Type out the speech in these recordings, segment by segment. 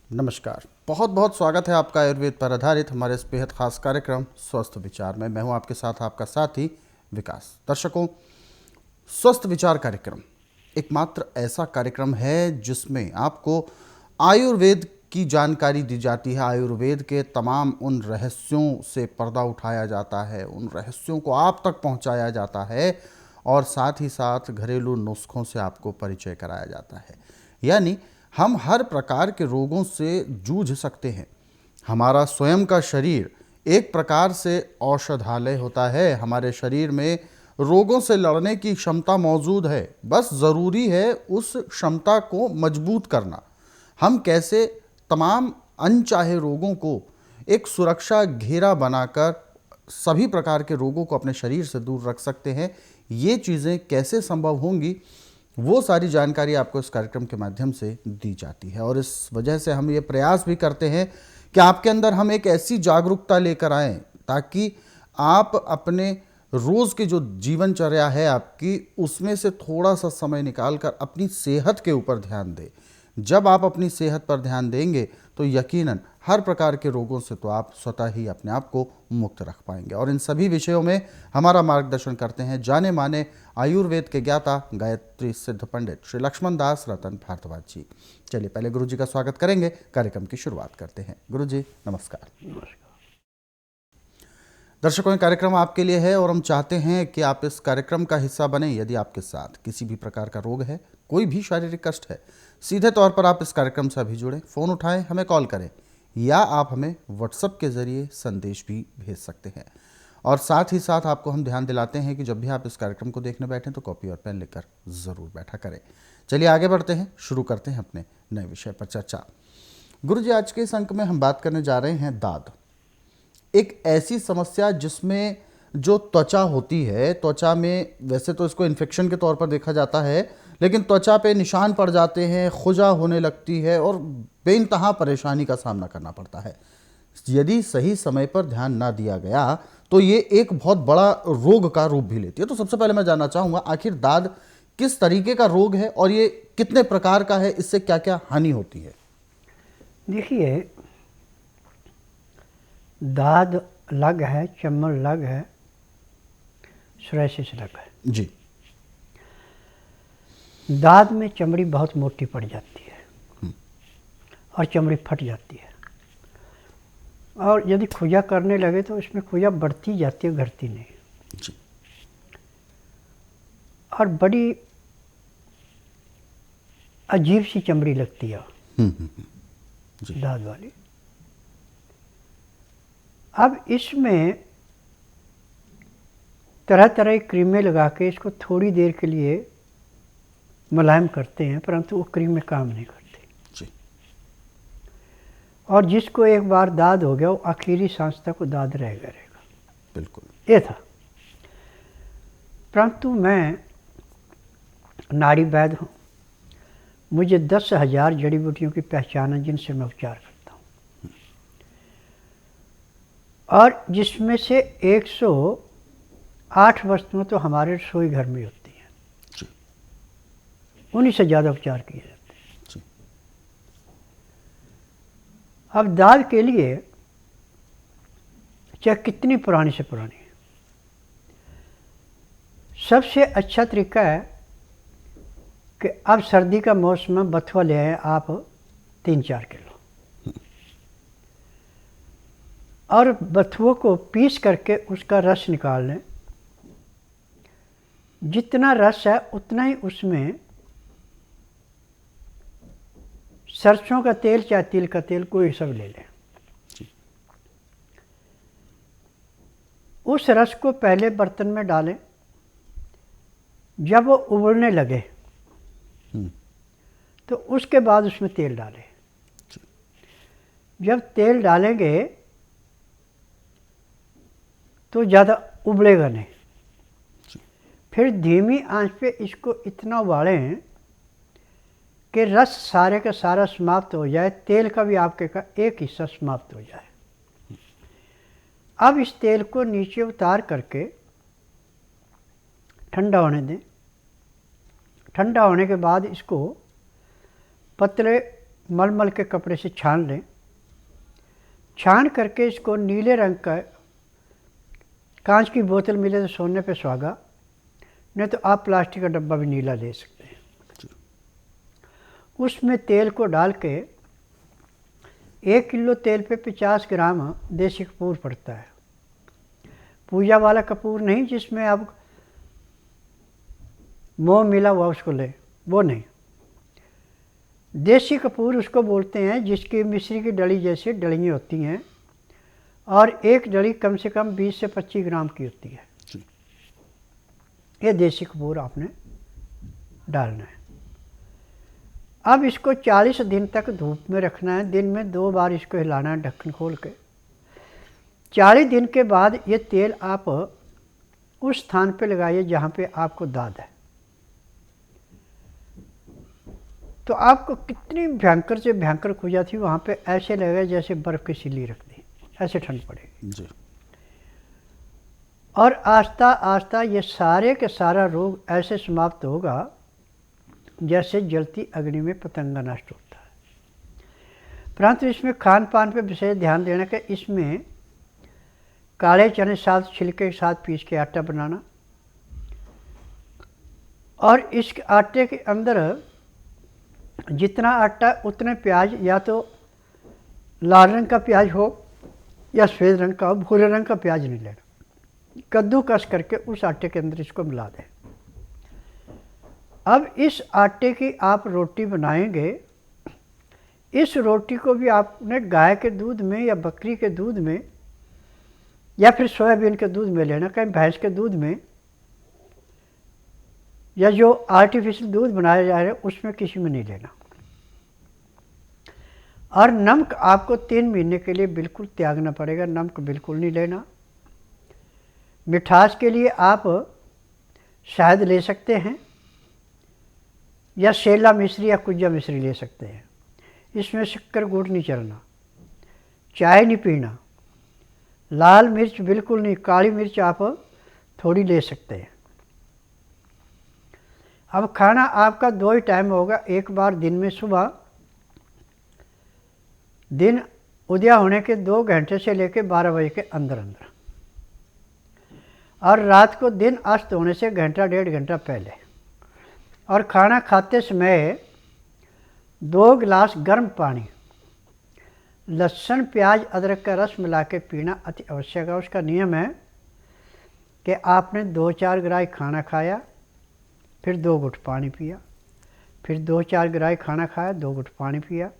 नमस्कार। बहुत बहुत स्वागत है आपका आयुर्वेद पर आधारित हमारे इस बेहद खास कार्यक्रम स्वस्थ विचार में। मैं हूं आपके साथ आपका साथी विकास। दर्शकों, स्वस्थ विचार कार्यक्रम एकमात्र ऐसा कार्यक्रम है जिसमें आपको आयुर्वेद की जानकारी दी जाती है। आयुर्वेद के तमाम उन रहस्यों से पर्दा उठाया जाता है, उन रहस्यों को आप तक पहुंचाया जाता है और साथ ही साथ घरेलू नुस्खों से आपको परिचय कराया जाता है। यानी हम हर प्रकार के रोगों से जूझ सकते हैं। हमारा स्वयं का शरीर एक प्रकार से औषधालय होता है। हमारे शरीर में रोगों से लड़ने की क्षमता मौजूद है, बस ज़रूरी है उस क्षमता को मजबूत करना। हम कैसे तमाम अनचाहे रोगों को एक सुरक्षा घेरा बनाकर सभी प्रकार के रोगों को अपने शरीर से दूर रख सकते हैं, ये चीज़ें कैसे संभव होंगी, वो सारी जानकारी आपको इस कार्यक्रम के माध्यम से दी जाती है। और इस वजह से हम ये प्रयास भी करते हैं कि आपके अंदर हम एक ऐसी जागरूकता लेकर आएँ ताकि आप अपने रोज़ की जो जीवनचर्या है आपकी, उसमें से थोड़ा सा समय निकाल कर अपनी सेहत के ऊपर ध्यान दें। जब आप अपनी सेहत पर ध्यान देंगे तो यकीनन हर प्रकार के रोगों से तो आप स्वतः ही अपने आप को मुक्त रख पाएंगे। और इन सभी विषयों में हमारा मार्गदर्शन करते हैं जाने माने आयुर्वेद के ज्ञाता गायत्री सिद्ध पंडित श्री लक्ष्मण दास रतन भारद्वाज जी। चलिए पहले गुरु जी का स्वागत करेंगे, कार्यक्रम की शुरुआत करते हैं। गुरु जी नमस्कार। नमस्कार। दर्शकों, ये कार्यक्रम आपके लिए है और हम चाहते हैं कि आप इस कार्यक्रम का हिस्सा बने। यदि आपके साथ किसी भी प्रकार का रोग है, कोई भी शारीरिक कष्ट है, सीधे तौर पर आप इस कार्यक्रम से अभी जुड़ें, फ़ोन उठाएं, हमें कॉल करें या आप हमें व्हाट्सएप के ज़रिए संदेश भी भेज सकते हैं। और साथ ही साथ आपको हम ध्यान दिलाते हैं कि जब भी आप इस कार्यक्रम को देखने बैठें तो कॉपी और पेन लेकर ज़रूर बैठा करें। चलिए आगे बढ़ते हैं, शुरू करते हैं अपने नए विषय पर चर्चा। गुरु जी, आज के इस अंक में हम बात करने जा रहे हैं दाद। एक ऐसी समस्या जिसमें जो त्वचा होती है, त्वचा में वैसे तो इसको इन्फेक्शन के तौर पर देखा जाता है, लेकिन त्वचा पे निशान पड़ जाते हैं, खुजा होने लगती है और बेइंतहा परेशानी का सामना करना पड़ता है। यदि सही समय पर ध्यान ना दिया गया तो ये एक बहुत बड़ा रोग का रूप भी लेती है। तो सबसे पहले मैं जानना चाहूँगा, आखिर दाद किस तरीके का रोग है और ये कितने प्रकार का है, इससे क्या क्या हानि होती है? देखिए, दाद अलग है, चमड़ अलग है, सोराइसिस अलग है। जी। दाद में चमड़ी बहुत मोटी पड़ जाती है और चमड़ी फट जाती है, और यदि खुजा करने लगे तो इसमें खुजा बढ़ती जाती है, घटती नहीं। जी। और बड़ी अजीब सी चमड़ी लगती है जी। दाद वाली। अब इसमें तरह तरह की क्रीमें लगा के इसको थोड़ी देर के लिए मुलायम करते हैं, परंतु वो क्रीमें काम नहीं करती। जी। और जिसको एक बार दाद हो गया वो आखिरी सांस तक वो दाद रहेगा। बिल्कुल। ये था। परंतु मैं नाड़ी वैद्य हूँ, मुझे 10,000 जड़ी बूटियों की पहचान है जिनसे मैं उपचार करता हूँ, और जिसमें से 108 वस्तुएं तो हमारे रसोई घर में होती हैं। जी। उन्हीं से ज़्यादा उपचार किए जाते हैं। जी। अब दाद के लिए चाहे कितनी पुरानी से पुरानी, सबसे अच्छा तरीका है कि अब सर्दी का मौसम में बथुआ ले आए आप 3-4 किलो, और बथुओं को पीस करके उसका रस निकाल लें। जितना रस है उतना ही उसमें सरसों का तेल चाहे तिल का तेल कोई सब ले लें। उस रस को पहले बर्तन में डालें, जब वो उबलने लगे तो उसके बाद उसमें तेल डालें। जब तेल डालेंगे तो ज़्यादा उबलेगा नहीं। फिर धीमी आंच पे इसको इतना उबालें कि रस सारे का सारा समाप्त हो जाए, तेल का भी आपके का एक हिस्सा समाप्त हो जाए। अब इस तेल को नीचे उतार करके ठंडा होने दें। ठंडा होने के बाद इसको पतले मलमल के कपड़े से छान लें। छान करके इसको नीले रंग का कांच की बोतल मिले तो सोने पे सुहागा, नहीं तो आप प्लास्टिक का डब्बा भी नीला ले सकते हैं। उसमें तेल को डाल के 1 किलो तेल पे 50 ग्राम देसी कपूर पड़ता है। पूजा वाला कपूर नहीं जिसमें आप मोम मिला हुआ उसको ले, वो नहीं। देसी कपूर उसको बोलते हैं जिसकी मिश्री की डली जैसे डलियाँ होती हैं और एक डली कम से कम 20 से 25 ग्राम की होती है। ये देसी कपूर आपने डालना है। अब इसको 40 दिन तक धूप में रखना है। दिन में 2 बार इसको हिलाना है ढक्कन खोल के। 40 दिन के बाद ये तेल आप उस स्थान पे लगाइए जहाँ पे आपको दाद है। तो आपको कितनी भयंकर से भयंकर खुजा थी वहाँ पे ऐसे लगेगा जैसे बर्फ़ की सिल्ली रख दी, ऐसे ठंड पड़ेगी जी। और आस्ता आस्ता ये सारे के सारा रोग ऐसे समाप्त होगा जैसे जलती अग्नि में पतंगा नष्ट होता है। परंतु इसमें खान पान पे विशेष ध्यान देना कि इसमें काले चने साथ छिलके के साथ पीस के आटा बनाना, और इस आटे के अंदर जितना आटा उतने प्याज, या तो लाल रंग का प्याज हो या सफ़ेद रंग का हो, भूरे रंग का प्याज नहीं लेना। कद्दूकस करके उस आटे के अंदर इसको मिला दें। अब इस आटे की आप रोटी बनाएंगे। इस रोटी को भी आपने गाय के दूध में या बकरी के दूध में या फिर सोयाबीन के दूध में लेना, कहीं भैंस के दूध में या जो आर्टिफिशियल दूध बनाया जा रहा है उसमें किसी में नहीं लेना। और नमक आपको 3 महीने के लिए बिल्कुल त्यागना पड़ेगा, नमक बिल्कुल नहीं लेना। मिठास के लिए आप शहद ले सकते हैं या सेला मिश्री या कुज्जा मिश्री ले सकते हैं। इसमें शक्कर गुड़ नहीं चलना, चाय नहीं पीना, लाल मिर्च बिल्कुल नहीं, काली मिर्च आप थोड़ी ले सकते हैं। अब खाना आपका 2 ही टाइम होगा, एक बार दिन में सुबह, दिन उदय होने के 2 घंटे से लेकर 12 बजे के अंदर अंदर, और रात को दिन अस्त होने से घंटा 1.5 घंटा पहले। और खाना खाते समय 2 गिलास गर्म पानी, लहसुन प्याज अदरक का रस मिला के पीना अति आवश्यक है। उसका नियम है कि आपने 2-4 ग्राही खाना खाया, फिर 2 घुट पानी पिया, फिर 2-4 ग्राही खाना खाया, 2 घुट पानी पिया।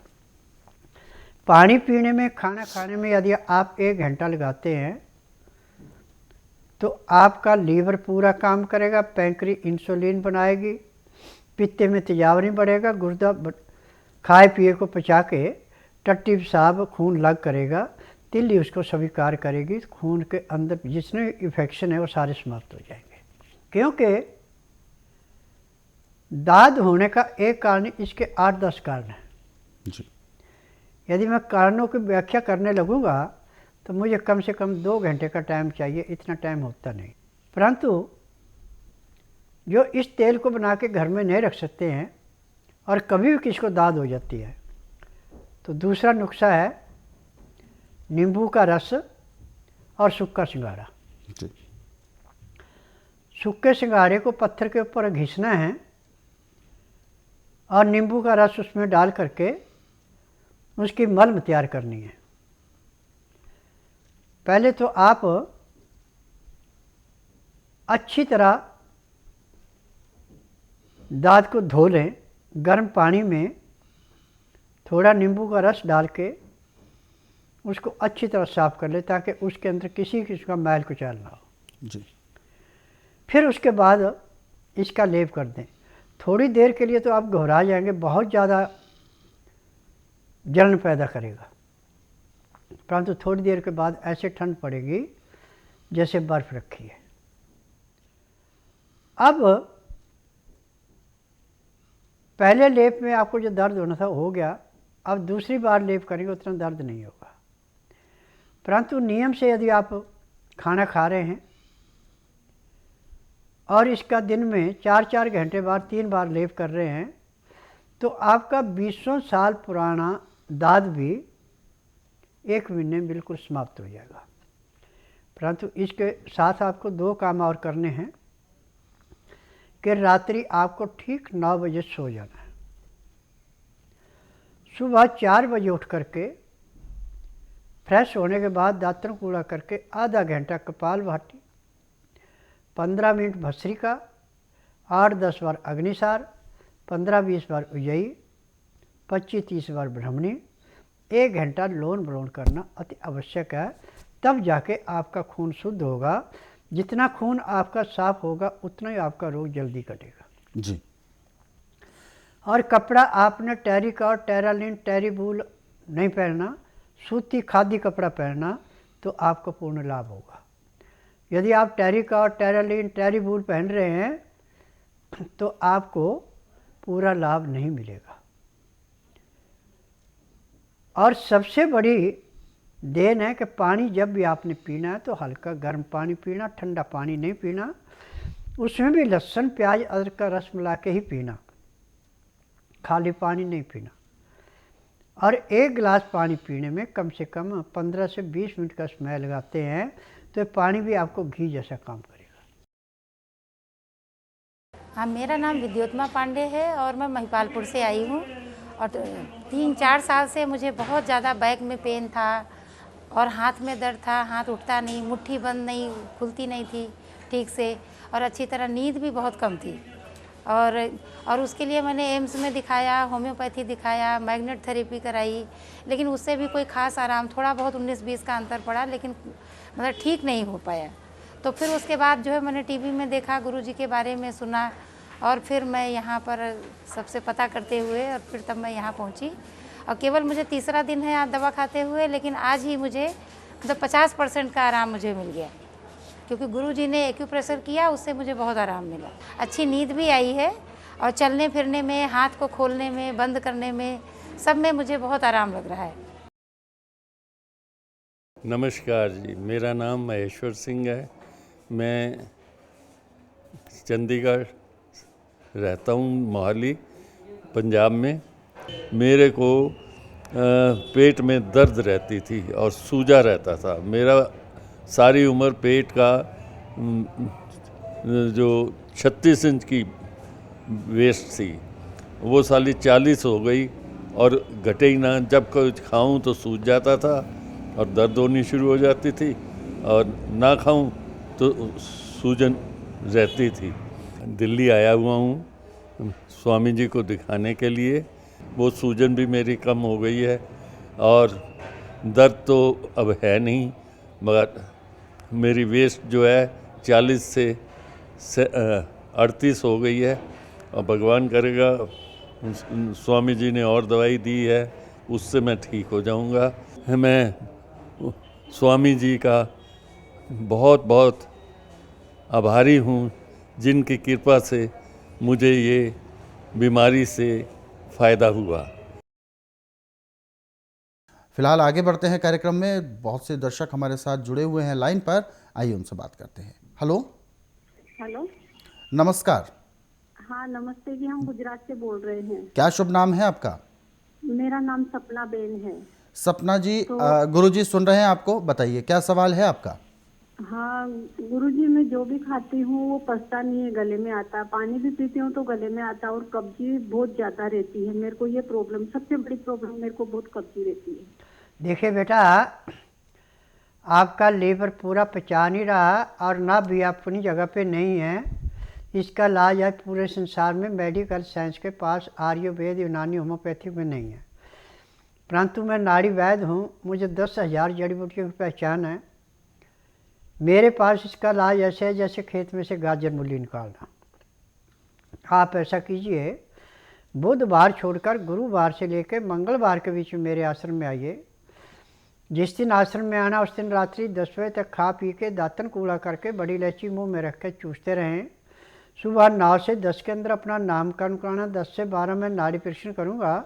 पानी पीने में, खाना खाने में यदि आप 1 घंटा लगाते हैं तो आपका लीवर पूरा काम करेगा, पैंक्री इंसुलिन बनाएगी, पित्ते में तेजाब नहीं बढ़ेगा, गुर्दा खाए पिए को पचा के टट्टी पेशाब खून लग करेगा, तिल्ली उसको स्वीकार करेगी, खून के अंदर जितने इन्फेक्शन है वो सारे समाप्त हो जाएंगे। क्योंकि दाद होने का एक कारण, इसके 8-10 कारण हैं जी। यदि मैं कारणों की व्याख्या करने लगूंगा तो मुझे कम से कम 2 घंटे का टाइम चाहिए, इतना टाइम होता नहीं। परंतु जो इस तेल को बना के घर में नहीं रख सकते हैं और कभी भी किसी को दाद हो जाती है, तो दूसरा नुस्खा है नींबू का रस और सूखा सिंघाड़ा। सूखे सिंघाड़े को पत्थर के ऊपर घिसना है और नींबू का रस उसमें डाल करके उसकी मलम तैयार करनी है। पहले तो आप अच्छी तरह दांत को धो लें, गर्म पानी में थोड़ा नींबू का रस डाल के उसको अच्छी तरह साफ कर लें ताकि उसके अंदर किसी किस्म का मैल कुचैल ना हो जी। फिर उसके बाद इसका लेप कर दें। थोड़ी देर के लिए तो आप घबरा जाएंगे, बहुत ज़्यादा जलन पैदा करेगा, परंतु थोड़ी देर के बाद ऐसे ठंड पड़ेगी जैसे बर्फ़ रखी है। अब पहले लेप में आपको जो दर्द होना था हो गया, अब दूसरी बार लेप करेंगे उतना दर्द नहीं होगा। परंतु नियम से यदि आप खाना खा रहे हैं और इसका दिन में 4-4 घंटे बाद 3 बार लेप कर रहे हैं तो आपका 20 साल पुराना दाद भी 1 महीने में बिल्कुल समाप्त हो जाएगा। परंतु इसके साथ आपको 2 काम और करने हैं कि रात्रि आपको ठीक 9 बजे सो जाना है। सुबह 4 बजे उठ करके फ्रेश होने के बाद दातन कूड़ा करके आधा घंटा कपालभाति, 15 मिनट भस्त्रिका, 8-10 बार अग्निसार, 15-20 बार उज्जयी, 25-30 बार ब्राह्मणी, 1 घंटा लोन विलोम करना अति आवश्यक है। तब जाके आपका खून शुद्ध होगा। जितना खून आपका साफ होगा उतना ही आपका रोग जल्दी कटेगा जी। और कपड़ा आपने टेरिकॉट, टेरालिन, टेरीबूल नहीं पहनना, सूती खादी कपड़ा पहनना, तो आपको पूर्ण लाभ होगा। यदि आप टेरिकॉट, टेरालिन, टेरीबूल पहन रहे हैं तो आपको पूरा लाभ नहीं मिलेगा। और सबसे बड़ी देन है कि पानी जब भी आपने पीना है तो हल्का गर्म पानी पीना, ठंडा पानी नहीं पीना। उसमें भी लहसुन, प्याज, अदरक का रस मिला के ही पीना, खाली पानी नहीं पीना। और 1 गिलास पानी पीने में कम से कम 15 से 20 मिनट का समय लगाते हैं तो पानी भी आपको घी जैसा काम करेगा। हाँ, मेरा नाम विद्योत्मा पांडे है और मैं महिपालपुर से आई हूँ। और 3-4 साल से मुझे बहुत ज़्यादा बैक में पेन था और हाथ में दर्द था, हाथ उठता नहीं, मुट्ठी बंद नहीं, खुलती नहीं थी ठीक से, और अच्छी तरह नींद भी बहुत कम थी। और उसके लिए मैंने एम्स में दिखाया, होम्योपैथी दिखाया, मैग्नेट थेरेपी कराई, लेकिन उससे भी कोई ख़ास आराम, थोड़ा बहुत 19-20 का अंतर पड़ा, लेकिन मतलब ठीक नहीं हो पाया। तो फिर उसके बाद जो है मैंने टीवी में देखा, गुरुजी के बारे में सुना, और फिर मैं यहाँ पर सबसे पता करते हुए और फिर तब मैं यहाँ पहुँची। और केवल मुझे 3रा दिन है आज दवा खाते हुए, लेकिन आज ही मुझे मतलब 50% का आराम मुझे मिल गया, क्योंकि गुरुजी ने एक्यूप्रेशर किया, उससे मुझे बहुत आराम मिला। अच्छी नींद भी आई है और चलने फिरने में, हाथ को खोलने में, बंद करने में, सब में मुझे बहुत आराम लग रहा है। नमस्कार जी, मेरा नाम महेश्वर सिंह है। मैं चंडीगढ़ रहता हूँ, मोहाली, पंजाब में। मेरे को पेट में दर्द रहती थी और सूजा रहता था। मेरा सारी उम्र पेट का जो 36 इंच की वेस्ट थी वो साली 40 हो गई और घटे ही ना। जब कुछ खाऊं तो सूज जाता था और दर्द होनी शुरू हो जाती थी, और ना खाऊं तो सूजन रहती थी। दिल्ली आया हुआ हूँ स्वामी जी को दिखाने के लिए। वो सूजन भी मेरी कम हो गई है और दर्द तो अब है नहीं, मगर मेरी वेस्ट जो है 40 से 38 हो गई है। और भगवान करेगा, स्वामी जी ने और दवाई दी है, उससे मैं ठीक हो जाऊंगा। मैं स्वामी जी का बहुत बहुत आभारी हूँ, जिनकी कृपा से मुझे ये बीमारी से फ़ायदा हुआ। फिलहाल आगे बढ़ते हैं कार्यक्रम में। बहुत से दर्शक हमारे साथ जुड़े हुए हैं लाइन पर, आइए उनसे बात करते हैं। हेलो। हेलो, नमस्कार। हाँ नमस्ते जी, हम गुजरात से बोल रहे हैं। क्या शुभ नाम है आपका? मेरा नाम सपना बेन है। सपना जी, गुरुजी सुन रहे हैं आपको, बताइए क्या सवाल है आपका? हाँ गुरुजी, मैं जो भी खाती हूँ वो पचता नहीं है, गले में आता है। पानी भी पीती हूँ तो गले में आता है और कब्जी बहुत ज्यादा रहती है। मेरे को ये प्रॉब्लम, सबसे बड़ी प्रॉब्लम, मेरे को बहुत कब्जी रहती है। देखिए बेटा, आपका लीवर पूरा पचा नहीं रहा और ना भी अपनी जगह पे नहीं है। इसका इलाज है पूरे संसार में मेडिकल साइंस के पास, आयुर्वेद, यूनानी, होम्योपैथिक में नहीं है। परंतु मैं नाड़ी वैद्य हूँ, मुझे 10,000 जड़ी बूटियों की पहचान है। मेरे पास इसका इलाज ऐसे है जैसे खेत में से गाजर मूली निकालना। आप ऐसा कीजिए, बुधवार छोड़कर गुरुवार से लेकर मंगलवार के बीच में मेरे आश्रम में आइए। जिस दिन आश्रम में आना उस दिन रात्रि 10 बजे तक खा पी के दातन कूड़ा करके बड़ी इलायची मुंह में रख के चूसते रहें। सुबह 9 से 10 के अंदर अपना नामकरण कराना। 10 से 12 में नाड़ी परीक्षण करूँगा।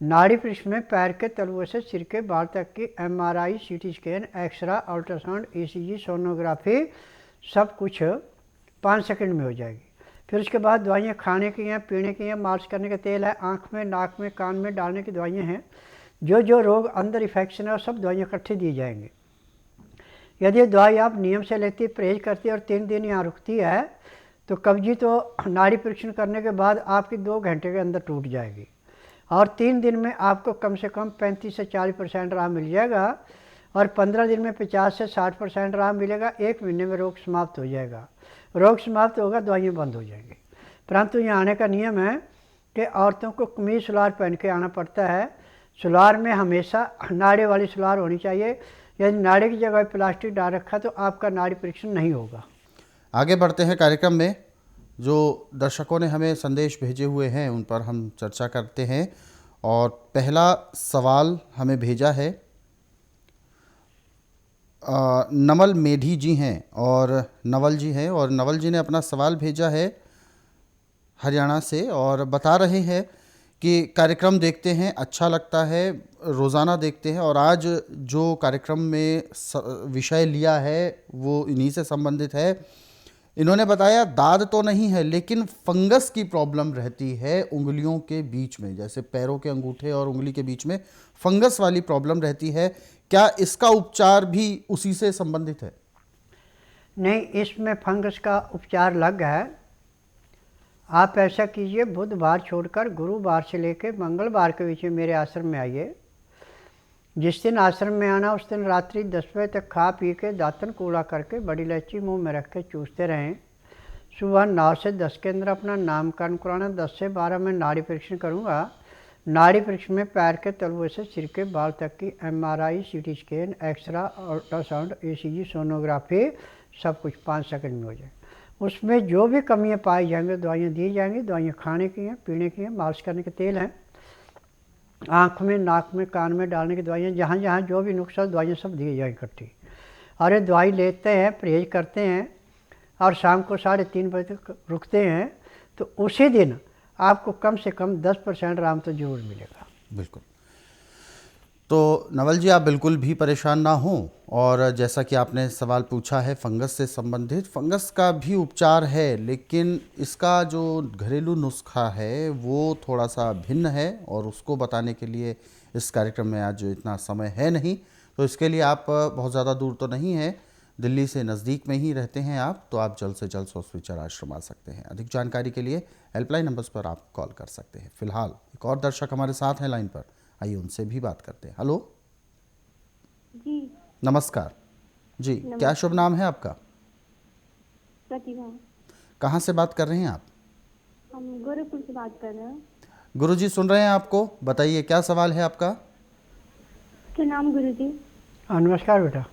नाड़ी परीक्षण में पैर के तलुए से सिर के बाल तक की MRI, CT scan, x-ray, ultrasound, ECG, sonography सब कुछ 5 सेकंड में हो जाएगी। फिर उसके बाद दवाइयाँ खाने की हैं, पीने की हैं, मालिश करने का तेल है, आँख में, नाक में, कान में डालने की दवाइयाँ हैं। जो जो रोग अंदर इन्फेक्शन है वो सब दवाइयाँ इकट्ठी दी जाएंगी। यदि दवाई आप नियम से लेती, परहेज करती और 3 दिन यहाँ रुकती है तो कब्जी तो नाड़ी परीक्षण करने के बाद आपकी 2 घंटे के अंदर टूट जाएगी और 3 दिन में आपको कम से कम 35 से 40% आराम मिल जाएगा और 15 दिन में 50 से 60% आराम मिलेगा। 1 महीने में रोग समाप्त हो जाएगा। रोग समाप्त होगा, दवाइयाँ बंद हो जाएंगी। परंतु यहाँ आने का नियम है कि औरतों को कमीज सलवार पहन के आना पड़ता है। सलवार में हमेशा नाड़े वाली सलवार होनी चाहिए। यदि नाड़े की जगह प्लास्टिक डाल रखा तो आपका नाड़ी परीक्षण नहीं होगा। आगे बढ़ते हैं कार्यक्रम में। जो दर्शकों ने हमें संदेश भेजे हुए हैं उन पर हम चर्चा करते हैं। और पहला सवाल हमें भेजा है नवल मेढी जी हैं और नवल जी हैं, और नवल जी ने अपना सवाल भेजा है हरियाणा से और बता रहे हैं कि कार्यक्रम देखते हैं, अच्छा लगता है, रोज़ाना देखते हैं और आज जो कार्यक्रम में विषय लिया है वो इन्हीं से संबंधित है। इन्होंने बताया दाद तो नहीं है लेकिन फंगस की प्रॉब्लम रहती है उंगलियों के बीच में, जैसे पैरों के अंगूठे और उंगली के बीच में फंगस वाली प्रॉब्लम रहती है। क्या इसका उपचार भी उसी से संबंधित है? नहीं, इसमें फंगस का उपचार अलग है। आप ऐसा कीजिए, बुधवार छोड़कर गुरुवार से लेकर मंगलवार के बीच में मेरे आश्रम में आइए। जिस दिन आश्रम में आना उस दिन रात्रि 10 बजे तक खा पी के दातन कूड़ा करके बड़ी इलायची मुंह में रख के चूसते रहें। सुबह 9 से 10 के अंदर अपना नामकरण कराना। 10 से 12 में नाड़ी परीक्षण करूँगा। नाड़ी परीक्षण में पैर के तलवे से सिर के बाल तक की MRI, CT scan, x-ray, ultrasound, ECG, sonography सब कुछ 5 सेकंड में हो जाए। उसमें जो भी कमियाँ पाई जाएंगी दवाइयाँ दी जाएंगी। दवाइयाँ खाने की हैं, पीने की हैं, मालिश करने के तेल हैं, आँख में, नाक में, कान में डालने की दवाइयाँ, जहाँ जहाँ जो भी नुक्सा दवाइयाँ सब दी जाएंगी इकट्ठी। और ये दवाई लेते हैं, परहेज करते हैं और शाम को 3:30 बजे तक रुकते हैं तो उसी दिन आपको कम से कम 10% आराम तो जरूर मिलेगा। बिल्कुल। तो नवल जी, आप बिल्कुल भी परेशान ना हों। और जैसा कि आपने सवाल पूछा है फंगस से संबंधित, फंगस का भी उपचार है लेकिन इसका जो घरेलू नुस्खा है वो थोड़ा सा भिन्न है और उसको बताने के लिए इस कार्यक्रम में आज इतना समय है नहीं। तो इसके लिए आप बहुत ज़्यादा दूर तो नहीं हैं, दिल्ली से नज़दीक में ही रहते हैं आप, तो आप जल्द से जल्द स्वस्थ विचार आश्रम आ सकते हैं। अधिक जानकारी के लिए हेल्पलाइन नंबर्स पर आप कॉल कर सकते हैं। फिलहाल एक और दर्शक हमारे साथ हैं लाइन पर, आइए उनसे भी बात करते हैं। हेलो जी नमस्कार जी, क्या शुभ नाम है आपका? प्रतिभा। कहाँ से बात कर रहे हैं आप? हम गोरखपुर से बात कर रहे हैं। गुरुजी सुन रहे हैं आपको, बताइए क्या सवाल है आपका? क्या नाम गुरुजी? नमस्कार बेटा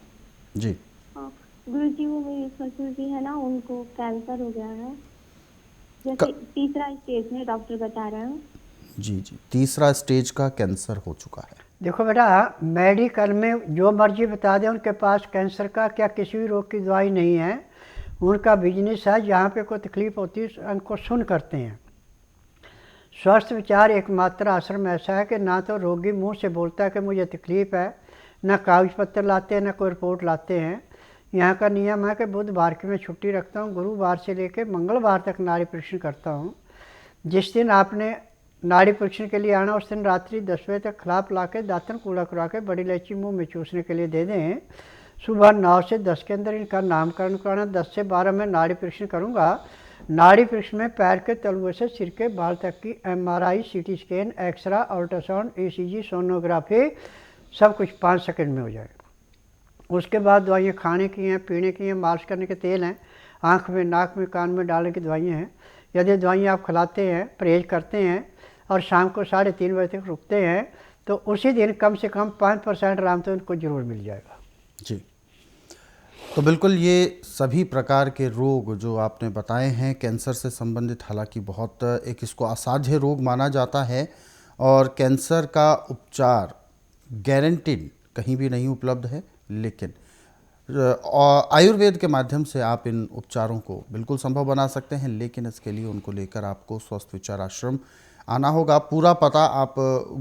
जी। हाँ गुरुजी, वो मेरे ससुर जी है ना, उनको कैंसर हो गया है, जैसे तीसरा स्टेज में डॉक्टर बता रहे हैं। जी जी, तीसरा स्टेज का कैंसर हो चुका है। देखो बेटा, मेडिकल में जो मर्जी बता दें उनके पास कैंसर का क्या किसी भी रोग की दवाई नहीं है। उनका बिजनेस है, जहाँ पे कोई तकलीफ होती है उनको सुन करते हैं। स्वस्थ विचार एकमात्र आश्रम ऐसा है कि ना तो रोगी मुंह से बोलता है कि मुझे तकलीफ़ है, ना कागज पत्र लाते हैं, ना कोई रिपोर्ट लाते हैं। यहाँ का नियम है कि बुधवार की मैं छुट्टी रखता हूँ, गुरुवार से लेकर मंगलवार तक नाड़ी परीक्षण करता हूँ। जिस दिन आपने नाड़ी परीक्षण के लिए आना उस दिन रात्रि 10 बजे तक खिला पिला के दातन कूड़ा करा के बड़ी इलायची मुँह में चूसने के लिए दे दें। सुबह 9 से 10 के अंदर इनका नामकरण कराना। 10 से 12 में नाड़ी परीक्षण करूँगा। नाड़ी परीक्षण में पैर के तलवे से सिर के बाल तक की MRI, CT scan, x-ray, ultrasound, ECG, sonography सब कुछ 5 सेकंड में हो जाएगा। उसके बाद दवाइयाँ खाने की हैं, पीने की हैं, मालिश करने के तेल हैं, आँख में, नाक में, कान में डालने की दवाइयाँ हैं। यदि दवाइयाँ आप खिलाते हैं, परहेज करते हैं और शाम को 3:30 बजे तक रुकते हैं तो उसी दिन कम से कम 5% आराम तो उनको ज़रूर मिल जाएगा। जी, तो बिल्कुल ये सभी प्रकार के रोग जो आपने बताए हैं कैंसर से संबंधित, हालांकि बहुत एक इसको असाध्य रोग माना जाता है और कैंसर का उपचार गारंटीड कहीं भी नहीं उपलब्ध है, लेकिन आयुर्वेद के माध्यम से आप इन उपचारों को बिल्कुल संभव बना सकते हैं। लेकिन इसके लिए उनको लेकर आपको स्वस्थ विचार आश्रम आना होगा। पूरा पता आप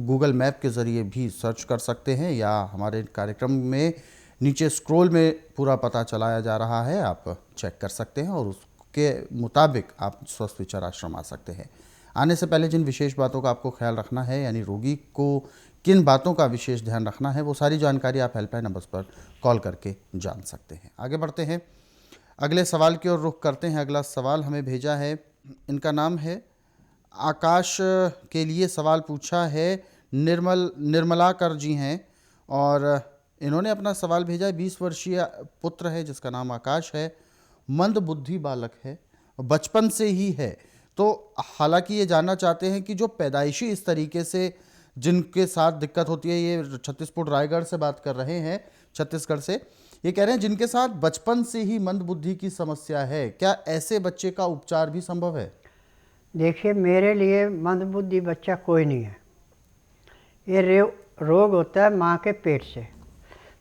गूगल मैप के ज़रिए भी सर्च कर सकते हैं या हमारे कार्यक्रम में नीचे स्क्रॉल में पूरा पता चलाया जा रहा है, आप चेक कर सकते हैं और उस के मुताबिक आप स्वस्थ विचार आश्रम आ सकते हैं। आने से पहले जिन विशेष बातों का आपको ख्याल रखना है, यानी रोगी को किन बातों का विशेष ध्यान रखना है, वो सारी जानकारी आप हेल्पलाइन नंबर्स पर कॉल करके जान सकते हैं। आगे बढ़ते हैं, अगले सवाल की ओर रुख करते हैं। अगला सवाल हमें भेजा है, इनका नाम है आकाश, के लिए सवाल पूछा है निर्मलाकर जी हैं, और इन्होंने अपना सवाल भेजा है। 20 वर्षीय पुत्र है जिसका नाम आकाश है, मंद बुद्धि बालक है, बचपन से ही है। तो हालांकि ये जानना चाहते हैं कि जो पैदाइशी इस तरीके से जिनके साथ दिक्कत होती है, ये छत्तीसपुर रायगढ़ से बात कर रहे हैं, छत्तीसगढ़ से, ये कह रहे हैं जिनके साथ बचपन से ही मंद बुद्धि की समस्या है, क्या ऐसे बच्चे का उपचार भी संभव है? देखिए, मेरे लिए मंदबुद्धि बच्चा कोई नहीं है। ये रोग होता है माँ के पेट से।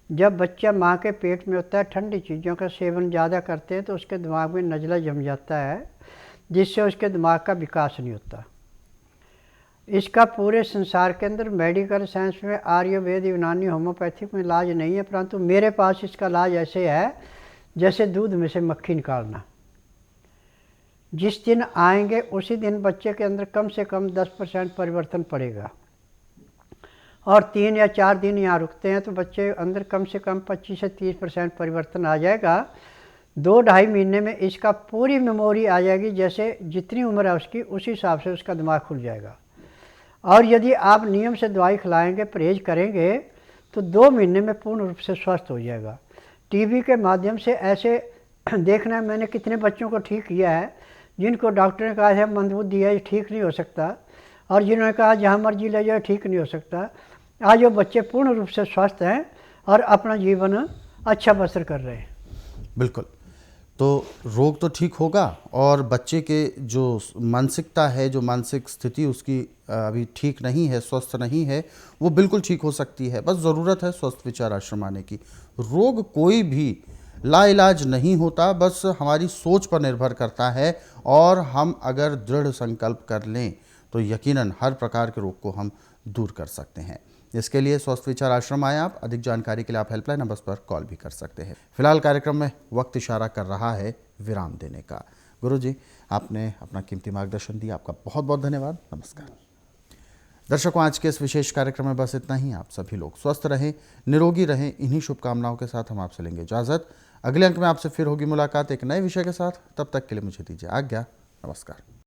जब बच्चा माँ के पेट में होता है, ठंडी चीज़ों का सेवन ज़्यादा करते हैं तो उसके दिमाग में नज़ला जम जाता है, जिससे उसके दिमाग का विकास नहीं होता। इसका पूरे संसार के अंदर मेडिकल साइंस में आयुर्वेद, यूनानी, होम्योपैथिक में इलाज नहीं है, परंतु मेरे पास इसका इलाज ऐसे है जैसे दूध में से मक्खी निकालना। जिस दिन आएंगे उसी दिन बच्चे के अंदर कम से कम 10% परिवर्तन पड़ेगा, और 3 या 4 दिन यहाँ रुकते हैं तो बच्चे अंदर कम से कम 25 से 30% परिवर्तन आ जाएगा। 2-2.5 महीने में इसका पूरी मेमोरी आ जाएगी, जैसे जितनी उम्र है उसकी उसी हिसाब से उसका दिमाग खुल जाएगा। और यदि आप नियम से दवाई खिलाएंगे, परहेज करेंगे, तो 2 महीने में पूर्ण रूप से स्वस्थ हो जाएगा। टीवी के माध्यम से ऐसे देखना है, मैंने कितने बच्चों को ठीक किया है जिनको डॉक्टर ने कहा है मंदबुद्धि है, ठीक नहीं हो सकता, और जिन्होंने कहा जहाँ मर्जी ले जाए ठीक नहीं हो सकता। आज वो बच्चे पूर्ण रूप से स्वस्थ हैं और अपना जीवन अच्छा बसर कर रहे हैं। बिल्कुल, तो रोग तो ठीक होगा, और बच्चे के जो मानसिकता है, जो मानसिक स्थिति उसकी अभी ठीक नहीं है, स्वस्थ नहीं है, वो बिल्कुल ठीक हो सकती है। बस ज़रूरत है स्वस्थ विचार आश्रम आने की। रोग कोई भी लाइलाज नहीं होता, बस हमारी सोच पर निर्भर करता है, और हम अगर दृढ़ संकल्प कर लें तो यकीनन हर प्रकार के रोग को हम दूर कर सकते हैं। इसके लिए स्वस्थ विचार आश्रम आए आप। अधिक जानकारी के लिए आप हेल्पलाइन नंबर्स पर कॉल भी कर सकते हैं। फिलहाल कार्यक्रम में वक्त इशारा कर रहा है विराम देने का। गुरुजी, आपने अपना कीमती मार्गदर्शन दिया, आपका बहुत बहुत धन्यवाद। नमस्कार। दर्शकों, आज के इस विशेष कार्यक्रम में बस इतना ही। आप सभी लोग स्वस्थ रहें, निरोगी रहें, इन्हीं शुभकामनाओं के साथ हम आपसे लेंगे इजाज़त। अगले अंक में आपसे फिर होगी मुलाकात एक नए विषय के साथ। तब तक के लिए मुझे दीजिए आज्ञा। नमस्कार।